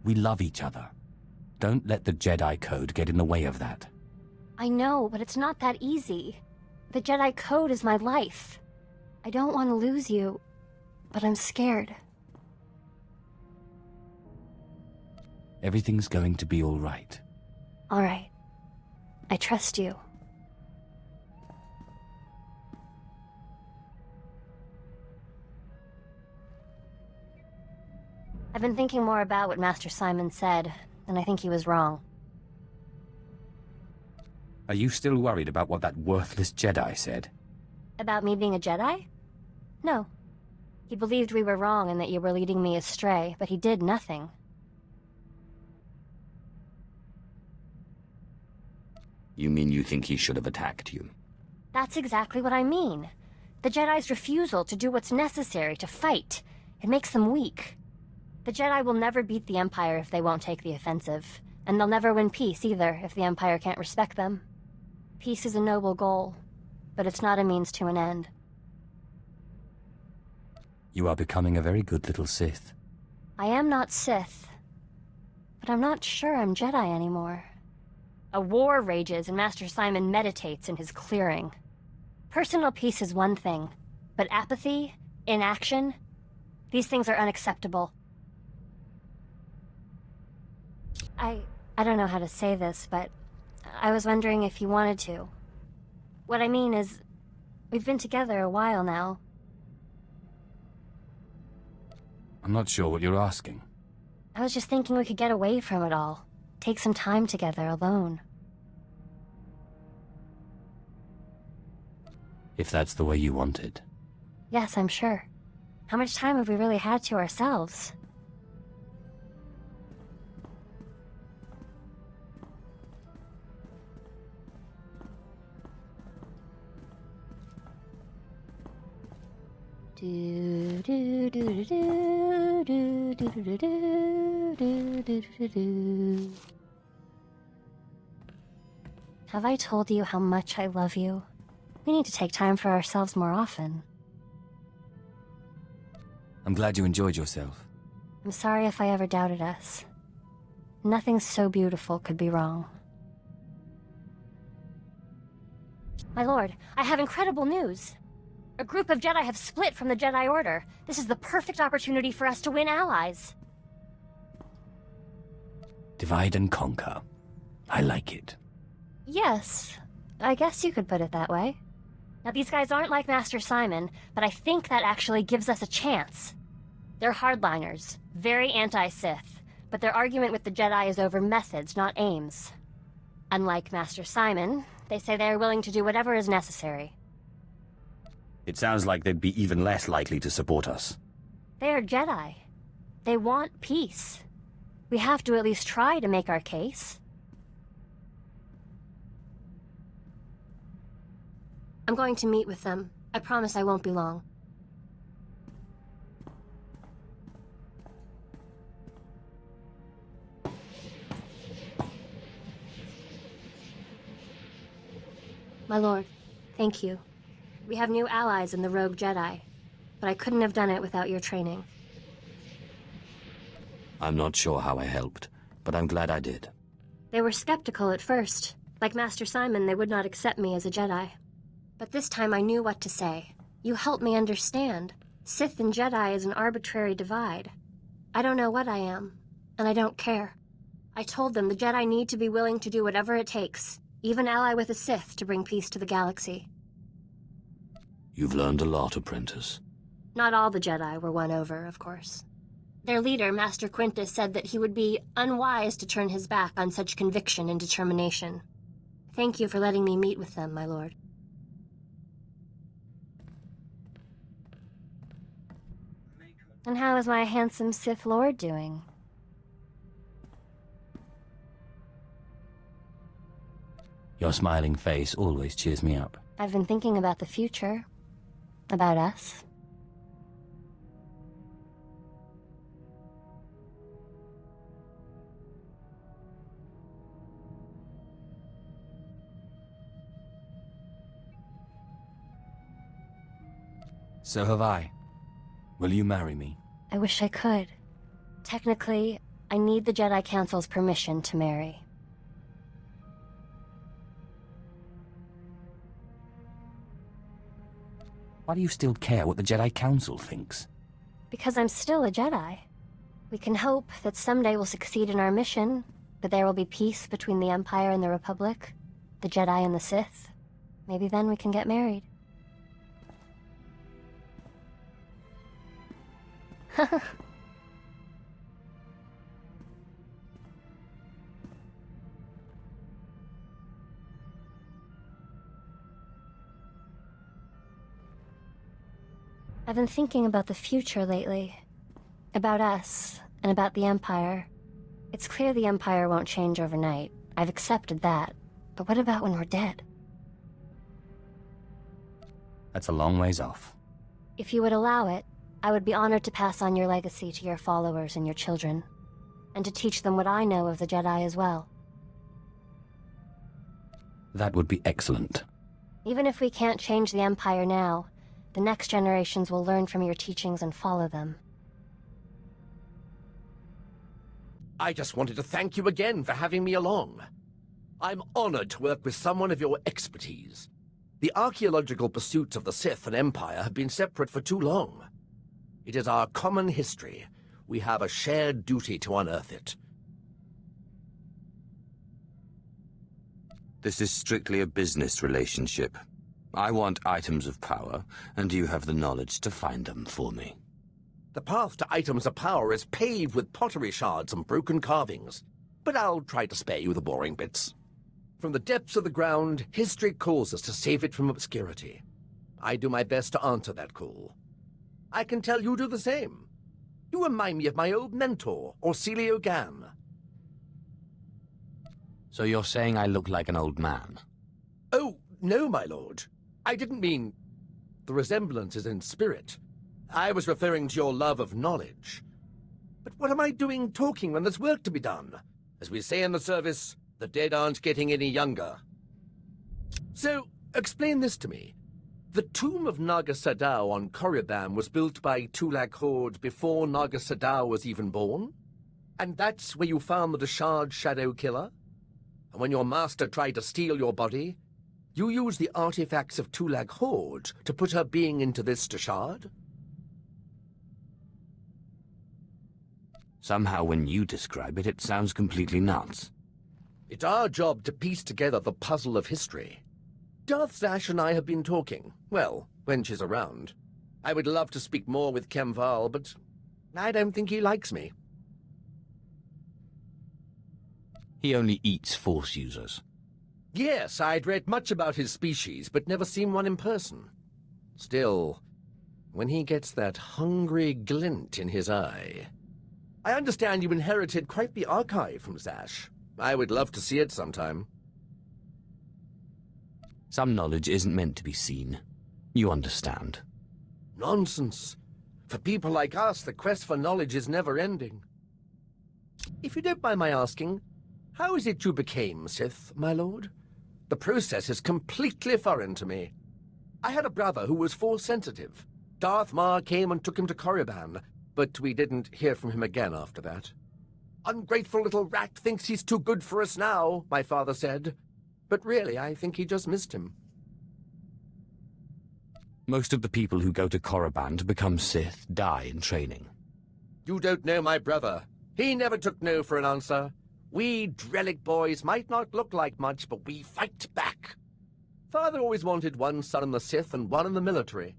We love each other. Don't let the Jedi Code get in the way of that. I know, but it's not that easy. The Jedi Code is my life. I don't want to lose you, but I'm scared. Everything's going to be all right. All right. I trust you. I've been thinking more about what Master Simon said, and I think he was wrong. Are you still worried about what that worthless Jedi said? About me being a Jedi? No. He believed we were wrong and that you were leading me astray, but he did nothing. You mean you think he should have attacked you? That's exactly what I mean. The Jedi's refusal to do what's necessary to fight. It makes them weak. The Jedi will never beat the Empire if they won't take the offensive, and they'll never win peace either if the Empire can't respect them. Peace is a noble goal, but it's not a means to an end. You are becoming a very good little Sith. I am not Sith, but I'm not sure I'm Jedi anymore. A war rages and Master Simon meditates in his clearing. Personal peace is one thing, but apathy, inaction, these things are unacceptable. I don't know how to say this, but I was wondering if you wanted to. What I mean is, we've been together a while now. I'm not sure what you're asking. I was just thinking we could get away from it all. Take some time together alone. If that's the way you want it. Yes, I'm sure. How much time have we really had to ourselves? Have I told you how much I love you? We need to take time for ourselves more often. I'm glad you enjoyed yourself. I'm sorry if I ever doubted us. Nothing so beautiful could be wrong. My lord, I have incredible news. A group of Jedi have split from the Jedi Order. This is the perfect opportunity for us to win allies. Divide and conquer. I like it. Yes, I guess you could put it that way. Now, these guys aren't like Master Simon, but I think that actually gives us a chance. They're hardliners, very anti-Sith, but their argument with the Jedi is over methods, not aims. Unlike Master Simon, they say they are willing to do whatever is necessary. It sounds like they'd be even less likely to support us. They are Jedi. They want peace. We have to at least try to make our case. I'm going to meet with them. I promise I won't be long. My lord, thank you. We have new allies in the rogue Jedi, but I couldn't have done it without your training. I'm not sure how I helped, but I'm glad I did. They were skeptical at first. Like Master Simon, they would not accept me as a Jedi. But this time I knew what to say. You helped me understand. Sith and Jedi is an arbitrary divide. I don't know what I am, and I don't care. I told them the Jedi need to be willing to do whatever it takes, even ally with a Sith to bring peace to the galaxy. You've learned a lot, apprentice. Not all the Jedi were won over, of course. Their leader, Master Quintus, said that he would be unwise to turn his back on such conviction and determination. Thank you for letting me meet with them, my lord. And how is my handsome Sith Lord doing? Your smiling face always cheers me up. I've been thinking about the future. About us. So have I. Will you marry me? I wish I could. Technically, I need the Jedi Council's permission to marry. Why do you still care what the Jedi Council thinks? Because I'm still a Jedi. We can hope that someday we'll succeed in our mission, that there will be peace between the Empire and the Republic, the Jedi and the Sith. Maybe then we can get married. I've been thinking about the future lately. About us, and about the Empire. It's clear the Empire won't change overnight. I've accepted that. But what about when we're dead? That's a long ways off. If you would allow it, I would be honored to pass on your legacy to your followers and your children, and to teach them what I know of the Jedi as well. That would be excellent. Even if we can't change the Empire now, the next generations will learn from your teachings and follow them. I just wanted to thank you again for having me along. I'm honored to work with someone of your expertise. The archaeological pursuits of the Sith and Empire have been separate for too long. It is our common history. We have a shared duty to unearth it. This is strictly a business relationship. I want items of power, and you have the knowledge to find them for me. The path to items of power is paved with pottery shards and broken carvings, but I'll try to spare you the boring bits. From the depths of the ground, history calls us to save it from obscurity. I do my best to answer that call. I can tell you do the same. You remind me of my old mentor, Orsilio Gan. So you're saying I look like an old man? Oh, no, my lord. I didn't mean... The resemblance is in spirit. I was referring to your love of knowledge. But what am I doing talking when there's work to be done? As we say in the service, the dead aren't getting any younger. So, explain this to me. The tomb of Naga Sadow on Korriban was built by Tulak Horde before Naga Sadow was even born? And that's where you found the Deshard Shadow Killer? And when your master tried to steal your body, you used the artifacts of Tulak Horde to put her being into this Deshard? Somehow when you describe it, it sounds completely nuts. It's our job to piece together the puzzle of history. Darth Zash and I have been talking. Well, when she's around. I would love to speak more with Khem Val, but I don't think he likes me. He only eats Force users. Yes, I'd read much about his species, but never seen one in person. Still, when he gets that hungry glint in his eye... I understand you inherited quite the archive from Zash. I would love to see it sometime. Some knowledge isn't meant to be seen. You understand. Nonsense. For people like us, the quest for knowledge is never-ending. If you don't mind my asking, how is it you became Sith, my lord? The process is completely foreign to me. I had a brother who was Force-sensitive. Darth Maul came and took him to Korriban, but we didn't hear from him again after that. Ungrateful little rat thinks he's too good for us now, my father said. But really, I think he just missed him. Most of the people who go to Korriban to become Sith die in training. You don't know my brother. He never took no for an answer. We Drellik boys might not look like much, but we fight back. Father always wanted one son in the Sith and one in the military.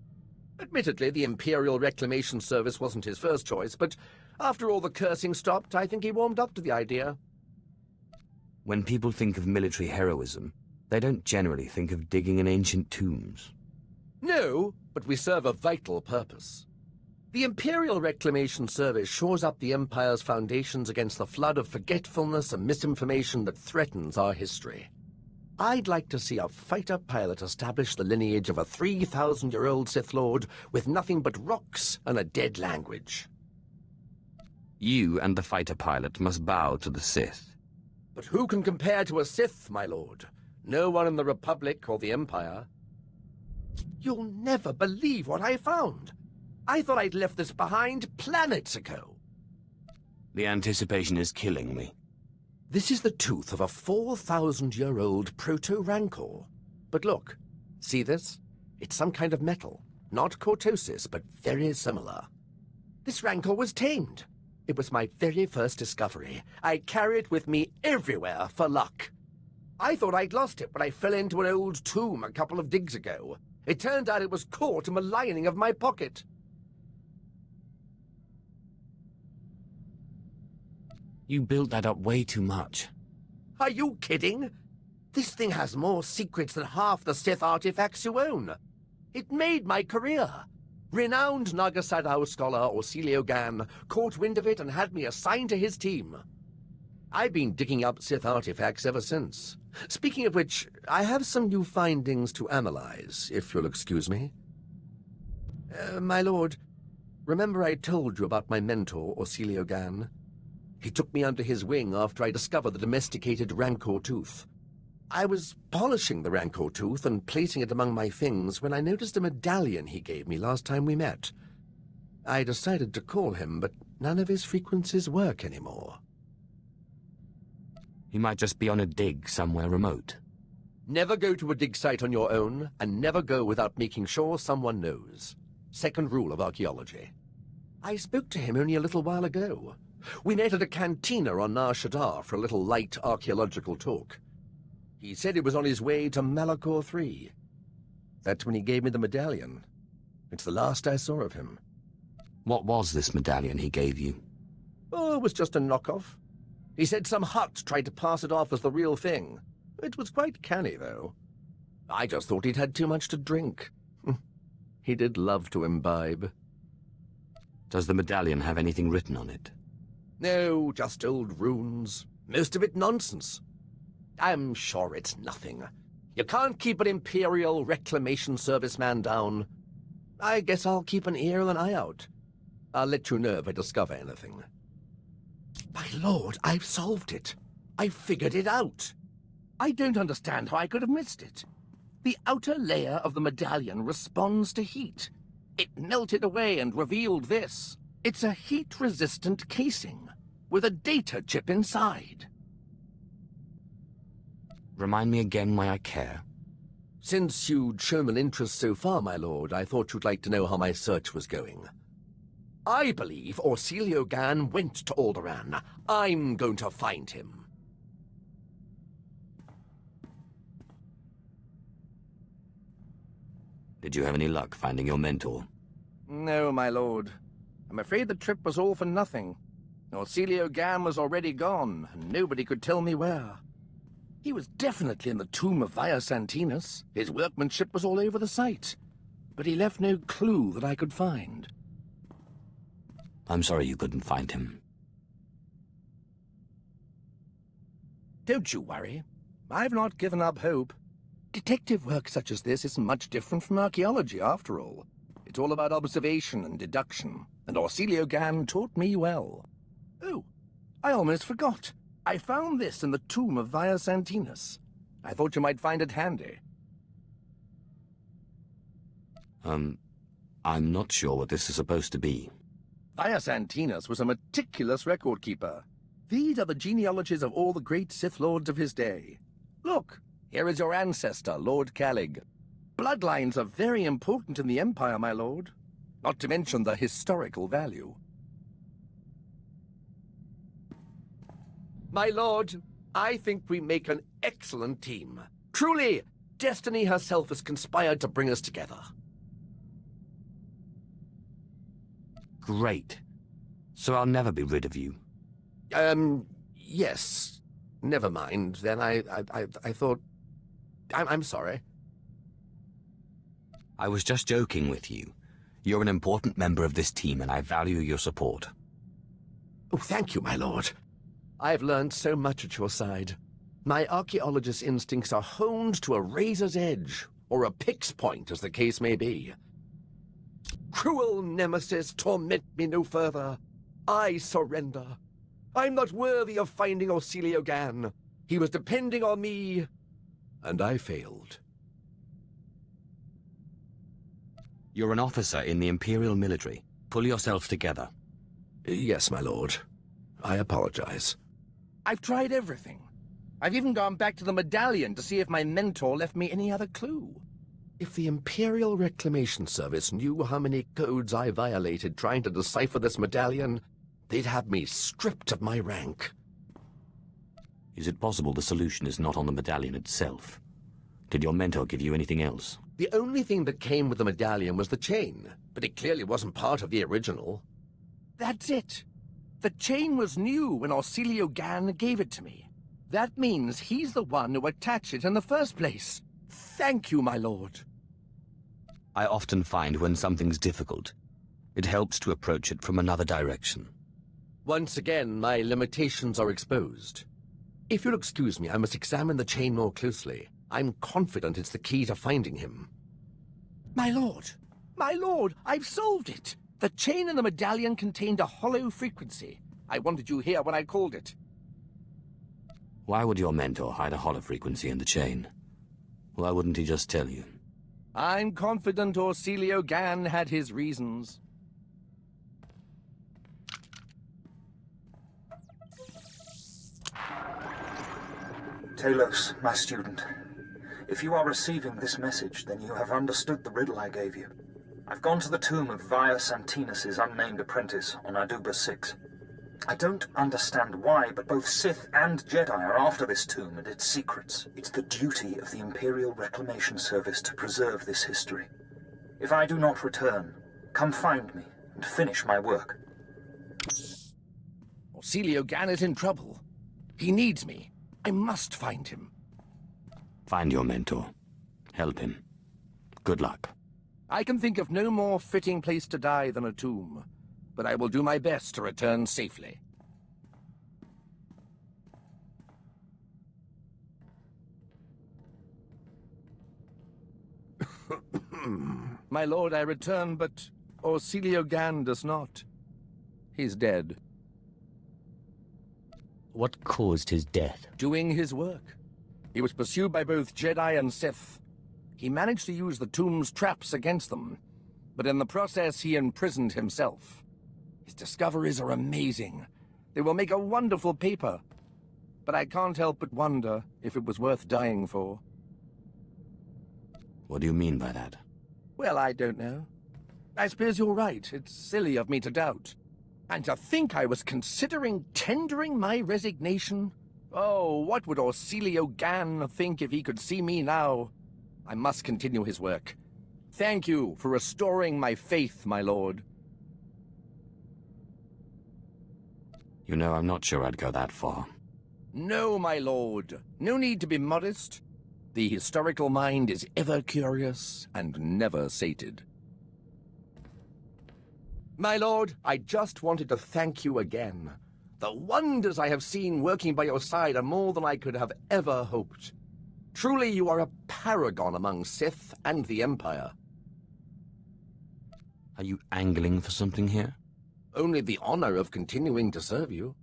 Admittedly, the Imperial Reclamation Service wasn't his first choice, but after all the cursing stopped, I think he warmed up to the idea. When people think of military heroism, they don't generally think of digging in ancient tombs. No, but we serve a vital purpose. The Imperial Reclamation Service shores up the Empire's foundations against the flood of forgetfulness and misinformation that threatens our history. I'd like to see a fighter pilot establish the lineage of a 3,000-year-old Sith Lord with nothing but rocks and a dead language. You and the fighter pilot must bow to the Sith. But who can compare to a Sith, my lord? No one in the Republic or the Empire. You'll never believe what I found. I thought I'd left this behind planets ago. The anticipation is killing me. This is the tooth of a 4,000-year-old proto-rancor. But look, see this? It's some kind of metal. Not cortosis, but very similar. This rancor was tamed. It was my very first discovery. I carry it with me everywhere for luck. I thought I'd lost it when I fell into an old tomb a couple of digs ago. It turned out it was caught in the lining of my pocket. You built that up way too much. Are you kidding? This thing has more secrets than half the Sith artifacts you own. It made my career. Renowned Naga Sadow scholar Orsilio Gan caught wind of it and had me assigned to his team. I've been digging up Sith artifacts ever since. Speaking of which, I have some new findings to analyze, if you'll excuse me. My lord, remember I told you about my mentor, Orsilio Gan? He took me under his wing after I discovered the domesticated Rancor tooth. I was polishing the Rancor tooth and placing it among my things when I noticed a medallion he gave me last time we met. I decided to call him, but none of his frequencies work anymore. He might just be on a dig somewhere remote. Never go to a dig site on your own, and never go without making sure someone knows. Second rule of archaeology. I spoke to him only a little while ago. We met at a cantina on Nar Shaddaa for a little light archaeological talk. He said he was on his way to Malachor III. That's when he gave me the medallion. It's the last I saw of him. What was this medallion he gave you? Oh, it was just a knockoff. He said some Hutt tried to pass it off as the real thing. It was quite canny, though. I just thought he'd had too much to drink. He did love to imbibe. Does the medallion have anything written on it? No, just old runes. Most of it nonsense. I'm sure it's nothing. You can't keep an Imperial Reclamation Service man down. I guess I'll keep an ear and an eye out. I'll let you know if I discover anything. My lord, I've solved it. I've figured it out. I don't understand how I could have missed it. The outer layer of the medallion responds to heat. It melted away and revealed this. It's a heat-resistant casing with a data chip inside. Remind me again why I care. Since you'd shown an interest so far, my lord, I thought you'd like to know how my search was going. I believe Orsilio Gan went to Alderaan. I'm going to find him. Did you have any luck finding your mentor? No, my lord. I'm afraid the trip was all for nothing. Orsilio Gan was already gone, and nobody could tell me where. He was definitely in the tomb of Via Santinus. His workmanship was all over the site. But he left no clue that I could find. I'm sorry you couldn't find him. Don't you worry. I've not given up hope. Detective work such as this isn't much different from archaeology, after all. It's all about observation and deduction, and Orsilio Gan taught me well. Oh, I almost forgot. I found this in the tomb of Via Santinus. I thought you might find it handy. I'm not sure what this is supposed to be. Via Santinus was a meticulous record keeper. These are the genealogies of all the great Sith Lords of his day. Look, here is your ancestor, Lord Xalek. Bloodlines are very important in the Empire, my lord. Not to mention the historical value. My lord, I think we make an excellent team. Truly, destiny herself has conspired to bring us together. Great. So I'll never be rid of you. Yes. Never mind. Then I thought... I'm sorry. I was just joking with you. You're an important member of this team, and I value your support. Oh, thank you, my lord. I've learned so much at your side. My archaeologist's instincts are honed to a razor's edge, or a pick's point, as the case may be. Cruel nemesis, torment me no further. I surrender. I'm not worthy of finding Orsilio Gan. He was depending on me, and I failed. You're an officer in the Imperial military. Pull yourself together. Yes, my lord. I apologize. I've tried everything. I've even gone back to the medallion to see if my mentor left me any other clue. If the Imperial Reclamation Service knew how many codes I violated trying to decipher this medallion, they'd have me stripped of my rank. Is it possible the solution is not on the medallion itself? Did your mentor give you anything else? The only thing that came with the medallion was the chain, but it clearly wasn't part of the original. That's it. The chain was new when Orsilio Gan gave it to me. That means he's the one who attached it in the first place. Thank you, my lord. I often find when something's difficult, it helps to approach it from another direction. Once again, my limitations are exposed. If you'll excuse me, I must examine the chain more closely. I'm confident it's the key to finding him. My lord, I've solved it! The chain in the medallion contained a hollow frequency. I wanted you here when I called it. Why would your mentor hide a hollow frequency in the chain? Why wouldn't he just tell you? I'm confident Orsilio Gan had his reasons. Talos, my student. If you are receiving this message, then you have understood the riddle I gave you. I've gone to the tomb of Via Santinus' unnamed apprentice on Aduba 6. I don't understand why, but both Sith and Jedi are after this tomb and its secrets. It's the duty of the Imperial Reclamation Service to preserve this history. If I do not return, come find me and finish my work. Orsilio Gan is in trouble. He needs me. I must find him. Find your mentor. Help him. Good luck. I can think of no more fitting place to die than a tomb, but I will do my best to return safely. My lord, I return, but Orsilio Gan does not. He's dead. What caused his death? Doing his work. He was pursued by both Jedi and Sith. He managed to use the tomb's traps against them, but in the process he imprisoned himself. His discoveries are amazing. They will make a wonderful paper. But I can't help but wonder if it was worth dying for. What do you mean by that? Well, I don't know. I suppose you're right. It's silly of me to doubt. And to think I was considering tendering my resignation? Oh, what would Orsilio Gan think if he could see me now? I must continue his work. Thank you for restoring my faith, my lord. You know, I'm not sure I'd go that far. No, my lord. No need to be modest. The historical mind is ever curious and never sated. My lord, I just wanted to thank you again. The wonders I have seen working by your side are more than I could have ever hoped. Truly, you are a paragon among Sith and the Empire. Are you angling for something here? Only the honor of continuing to serve you.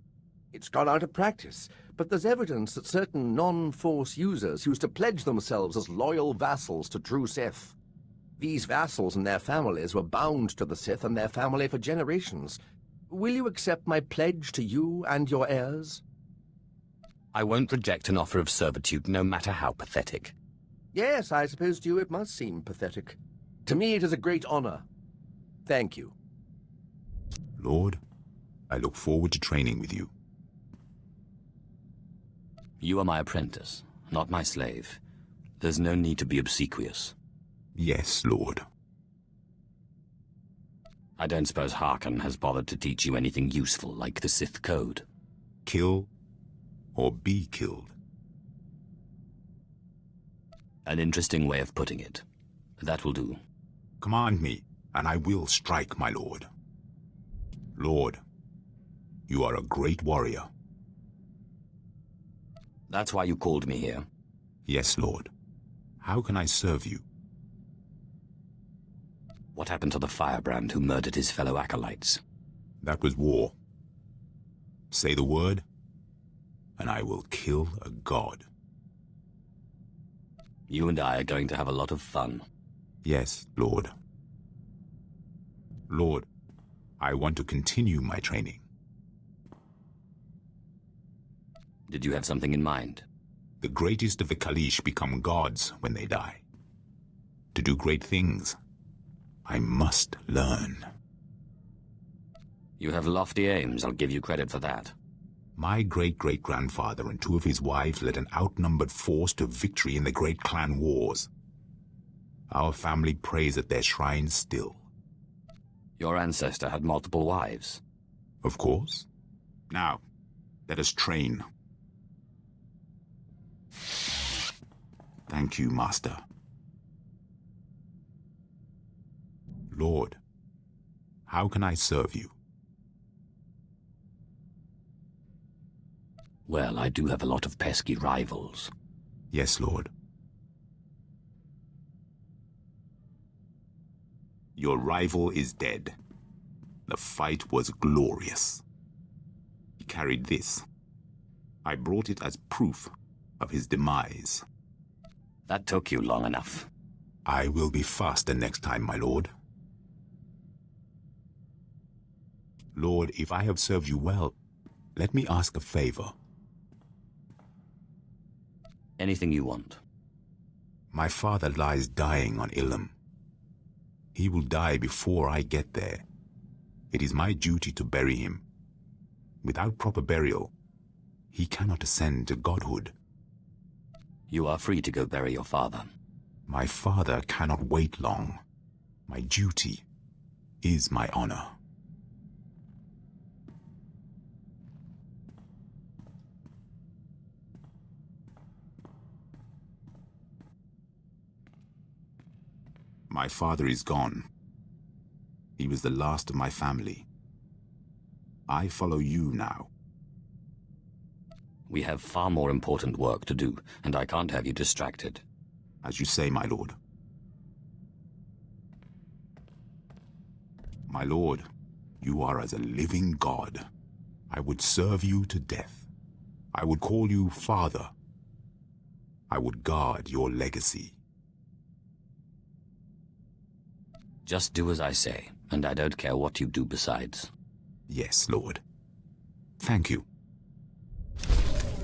It's gone out of practice, but there's evidence that certain non-Force users used to pledge themselves as loyal vassals to true Sith. These vassals and their families were bound to the Sith and their family for generations. Will you accept my pledge to you and your heirs? I won't reject an offer of servitude, no matter how pathetic. Yes, I suppose to you it must seem pathetic. To me it is a great honor. Thank you. Lord, I look forward to training with you. You are my apprentice, not my slave. There's no need to be obsequious. Yes, Lord. I don't suppose Harkon has bothered to teach you anything useful, like the Sith Code. Kill or be killed. An interesting way of putting it. That will do. Command me, and I will strike, my lord. Lord, you are a great warrior. That's why you called me here. Yes, Lord. How can I serve you? What happened to the firebrand who murdered his fellow acolytes? That was war. Say the word, and I will kill a god. You and I are going to have a lot of fun. Yes, Lord. Lord, I want to continue my training. Did you have something in mind? The greatest of the Kalish become gods when they die. To do great things, I must learn. You have lofty aims, I'll give you credit for that. My great-great-grandfather and two of his wives led an outnumbered force to victory in the great clan wars. Our family prays at their shrines still. Your ancestor had multiple wives. Of course. Now, let us train. Thank you, Master. Lord, how can I serve you? Well, I do have a lot of pesky rivals. Yes, Lord. Your rival is dead. The fight was glorious. He carried this. I brought it as proof of his demise. That took you long enough. I will be faster next time, my lord. Lord, if I have served you well, let me ask a favor. Anything you want. My father lies dying on Ilum. He will die before I get there. It is my duty to bury him. Without proper burial, he cannot ascend to godhood. You are free to go bury your father. My father cannot wait long. My duty is my honor. My father is gone. He was the last of my family. I follow you now. We have far more important work to do, and I can't have you distracted. As you say, my lord. My lord, you are as a living god. I would serve you to death. I would call you father. I would guard your legacy. Just do as I say, and I don't care what you do besides. Yes, Lord. Thank you.